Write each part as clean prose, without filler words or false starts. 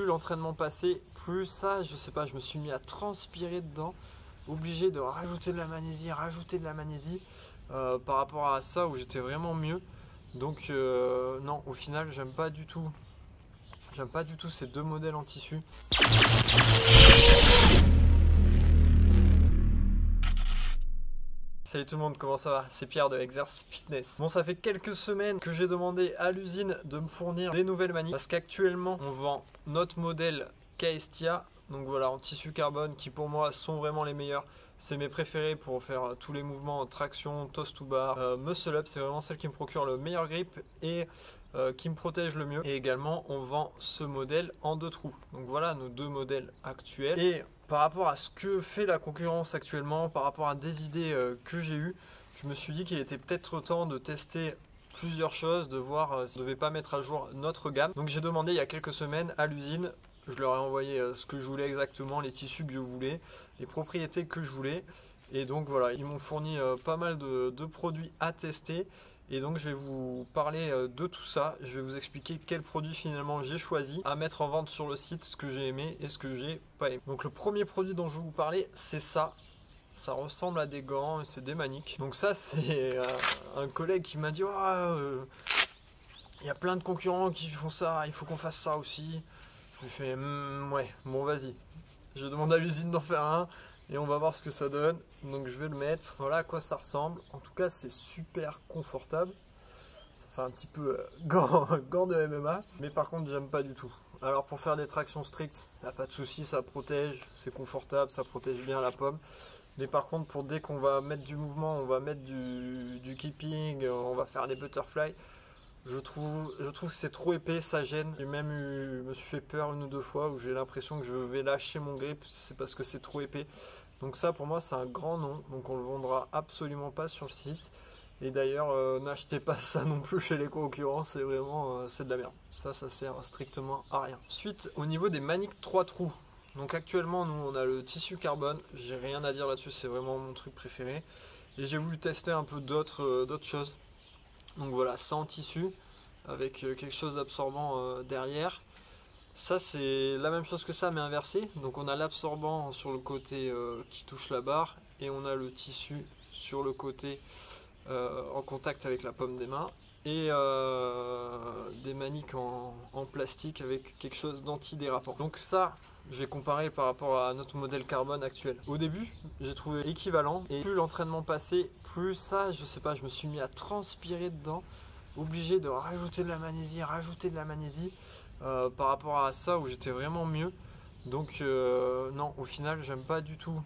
plus l'entraînement passait, plus ça, je sais pas, je me suis mis à transpirer dedans, obligé de rajouter de la magnésie, par rapport à ça où j'étais vraiment mieux. Donc non, au final, j'aime pas du tout ces deux modèles en tissu. Salut tout le monde, comment ça va? C'est Pierre de Exerce Fitness. Bon, ça fait quelques semaines que j'ai demandé à l'usine de me fournir des nouvelles manies parce qu'actuellement on vend notre modèle Caestia, donc voilà, en tissu carbone, qui pour moi sont vraiment les meilleurs. C'est mes préférés pour faire tous les mouvements traction, toast to bar, muscle up. C'est vraiment celle qui me procure le meilleur grip et qui me protège le mieux. Et également on vend ce modèle en 2 trous. Donc voilà nos 2 modèles actuels. Et par rapport à ce que fait la concurrence actuellement, par rapport à des idées que j'ai eues, je me suis dit qu'il était peut-être temps de tester plusieurs choses, de voir si on ne devait pas mettre à jour notre gamme. Donc j'ai demandé il y a quelques semaines à l'usine. Je leur ai envoyé ce que je voulais exactement, les tissus que je voulais, les propriétés que je voulais. Et donc voilà, ils m'ont fourni pas mal de produits à tester. Et donc je vais vous parler de tout ça. Je vais vous expliquer quels produits finalement j'ai choisi à mettre en vente sur le site, ce que j'ai aimé et ce que j'ai pas aimé. Donc le premier produit dont je vais vous parler, c'est ça. Ça ressemble à des gants, c'est des maniques. Donc ça, c'est un collègue qui m'a dit il y a plein de concurrents qui font ça, il faut qu'on fasse ça aussi. Je lui fais ouais, bon vas-y. Je demande à l'usine d'en faire un et on va voir ce que ça donne. Donc je vais le mettre. Voilà à quoi ça ressemble. En tout cas, c'est super confortable. Ça fait un petit peu gant de MMA. Mais par contre, j'aime pas du tout. Alors pour faire des tractions strictes, il n'y a pas de souci, ça protège, c'est confortable, ça protège bien la pomme. Mais par contre, pour dès qu'on va mettre du mouvement, on va mettre du keeping, on va faire des butterflies, je trouve que c'est trop épais, ça gêne. J'ai même me suis fait peur 1 ou 2 fois où j'ai l'impression que je vais lâcher mon grip, c'est parce que c'est trop épais. Donc ça pour moi c'est un grand non, donc on le vendra absolument pas sur le site. Et d'ailleurs n'achetez pas ça non plus chez les concurrents, c'est vraiment c'est de la merde. Ça sert strictement à rien. Ensuite au niveau des maniques 3 trous. Donc actuellement nous on a le tissu carbone, j'ai rien à dire là-dessus, c'est vraiment mon truc préféré. Et j'ai voulu tester un peu d'autres choses. Donc voilà, ça en tissu avec quelque chose d'absorbant derrière. Ça c'est la même chose que ça mais inversé. Donc on a l'absorbant sur le côté qui touche la barre et on a le tissu sur le côté en contact avec la paume des mains. Et des maniques en plastique avec quelque chose d'antidérapant. Donc ça, je vais comparer par rapport à notre modèle carbone actuel. Au début, j'ai trouvé équivalent et plus l'entraînement passait, plus ça, je sais pas, je me suis mis à transpirer dedans, obligé de rajouter de la magnésie, par rapport à ça où j'étais vraiment mieux. Donc non, au final, j'aime pas du tout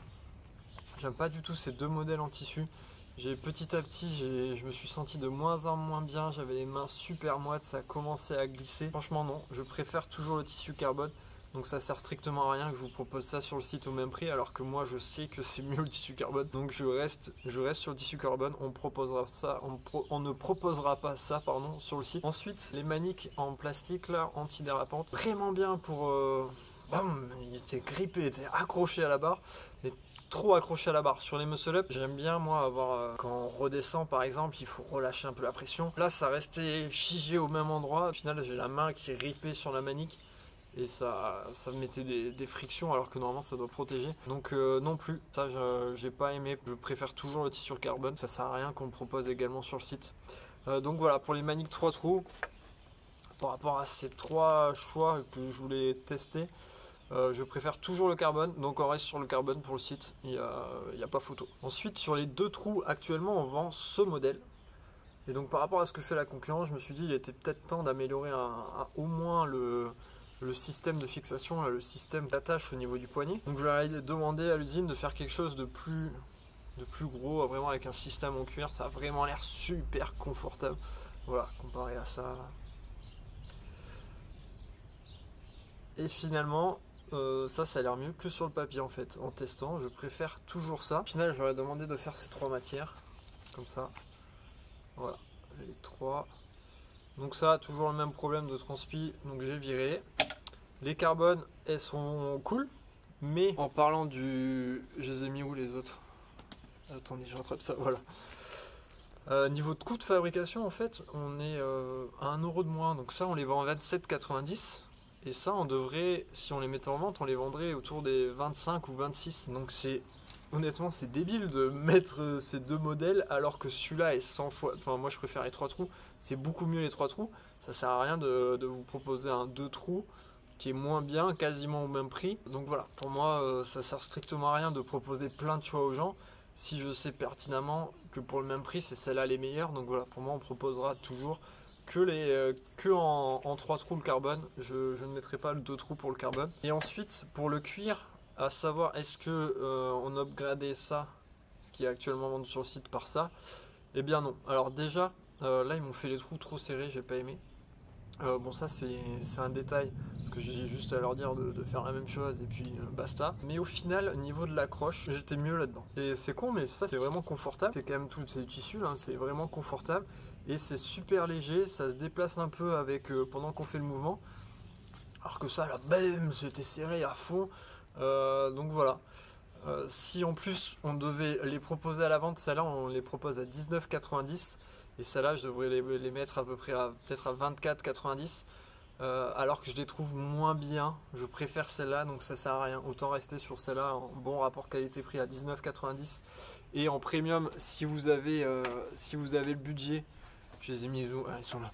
ces 2 modèles en tissu. Petit à petit, je me suis senti de moins en moins bien, j'avais les mains super moites, ça a commencé à glisser. Franchement non, je préfère toujours le tissu carbone, donc ça sert strictement à rien que je vous propose ça sur le site au même prix, alors que moi je sais que c'est mieux le tissu carbone. Donc je reste sur le tissu carbone, on proposera ça, on ne proposera pas ça pardon, sur le site. Ensuite, les maniques en plastique là, antidérapantes, vraiment bien pour... il était grippé, il était accroché à la barre. Mais trop accroché à la barre. Sur les muscle up, j'aime bien moi avoir quand on redescend par exemple, il faut relâcher un peu la pression. Là ça restait figé au même endroit. Au final j'ai la main qui est ripée sur la manique et ça me mettait des frictions alors que normalement ça doit protéger. Donc non plus, ça j'ai pas aimé. Je préfère toujours le tissu carbone, ça sert à rien qu'on me propose également sur le site. Donc voilà pour les maniques 3 trous. Par rapport à ces 3 choix que je voulais tester, je préfère toujours le carbone, donc on reste sur le carbone pour le site, il n'y a pas photo. Ensuite sur les 2 trous actuellement on vend ce modèle. Et donc par rapport à ce que fait la concurrence, je me suis dit il était peut-être temps d'améliorer au moins le système de fixation, le système d'attache au niveau du poignet. Donc je leur ai demandé à l'usine de faire quelque chose de plus gros, vraiment avec un système en cuir, ça a vraiment l'air super confortable. Voilà, comparé à ça. Et finalement, ça a l'air mieux que sur le papier en fait. En testant, je préfère toujours ça. Au final, j'aurais demandé de faire ces 3 matières, comme ça. Voilà, les 3. Donc ça, toujours le même problème de transpi, donc j'ai viré. Les carbones, elles sont cool, mais en parlant du... Je les ai mis où les autres? Attendez, je rattrape ça, voilà. Niveau de coût de fabrication, en fait, on est à 1 € de moins. Donc ça, on les vend à 27,90 €. Et ça, on devrait, si on les mettait en vente, on les vendrait autour des 25 ou 26. Donc honnêtement, c'est débile de mettre ces deux modèles alors que celui-là est 100 fois... Enfin, moi, je préfère les 3 trous. C'est beaucoup mieux les 3 trous. Ça sert à rien de vous proposer un 2 trous qui est moins bien, quasiment au même prix. Donc voilà, pour moi, ça sert strictement à rien de proposer plein de choix aux gens si je sais pertinemment que pour le même prix, c'est celle-là les meilleures. Donc voilà, pour moi, on proposera toujours que en 3 trous le carbone. Je ne mettrai pas le 2 trous pour le carbone. Et ensuite, pour le cuir, à savoir est-ce que on upgradait ça, ce qui est actuellement vendu sur le site, par ça? Eh bien non. Alors déjà, là ils m'ont fait les trous trop serrés, j'ai pas aimé. Bon, ça c'est un détail que j'ai juste à leur dire de faire la même chose et puis basta. Mais au final, au niveau de l'accroche, j'étais mieux là-dedans. C'est con, mais ça c'est vraiment confortable. C'est quand même tout, c'est du tissu, hein, c'est vraiment confortable et c'est super léger. Ça se déplace un peu avec pendant qu'on fait le mouvement. Alors que ça, là, bam, c'était serré à fond. Donc voilà. Si en plus on devait les proposer à la vente, celles-là on les propose à 19,90 et celles-là je devrais les mettre à peu près peut-être à 24,90 alors que je les trouve moins bien. Je préfère celle-là, donc ça sert à rien. Autant rester sur celle-là en bon rapport qualité-prix à 19,90 et en premium si vous avez le budget. Je les ai mis où? Ah, ils sont là.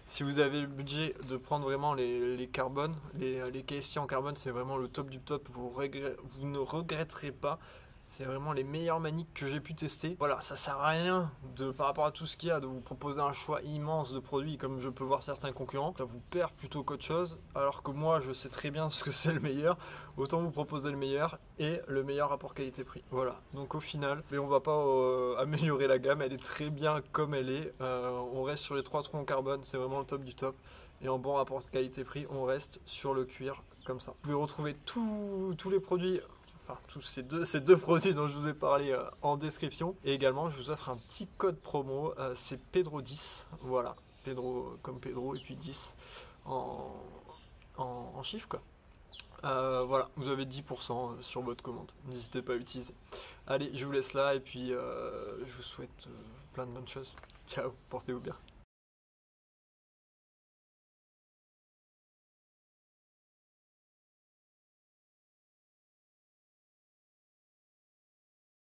Si vous avez le budget de prendre vraiment les carbones, les KST en carbone, c'est vraiment le top du top, vous ne regretterez pas. C'est vraiment les meilleures maniques que j'ai pu tester. Voilà, ça sert à rien par rapport à tout ce qu'il y a, de vous proposer un choix immense de produits comme je peux voir certains concurrents. Ça vous perd plutôt qu'autre chose, alors que moi je sais très bien ce que c'est le meilleur. Autant vous proposer le meilleur et le meilleur rapport qualité-prix. Voilà, donc au final, mais on va pas améliorer la gamme, elle est très bien comme elle est. On reste sur les 3 trous en carbone, c'est vraiment le top du top. Et en bon rapport qualité-prix, on reste sur le cuir comme ça. Vous pouvez retrouver tous les produits, enfin tous ces deux produits dont je vous ai parlé en description. Et également, je vous offre un petit code promo, c'est Pedro10. Voilà, Pedro comme Pedro et puis 10 en chiffres quoi. Voilà, vous avez 10% sur votre commande, n'hésitez pas à l'utiliser. Allez, je vous laisse là et puis je vous souhaite plein de bonnes choses. Ciao, portez-vous bien.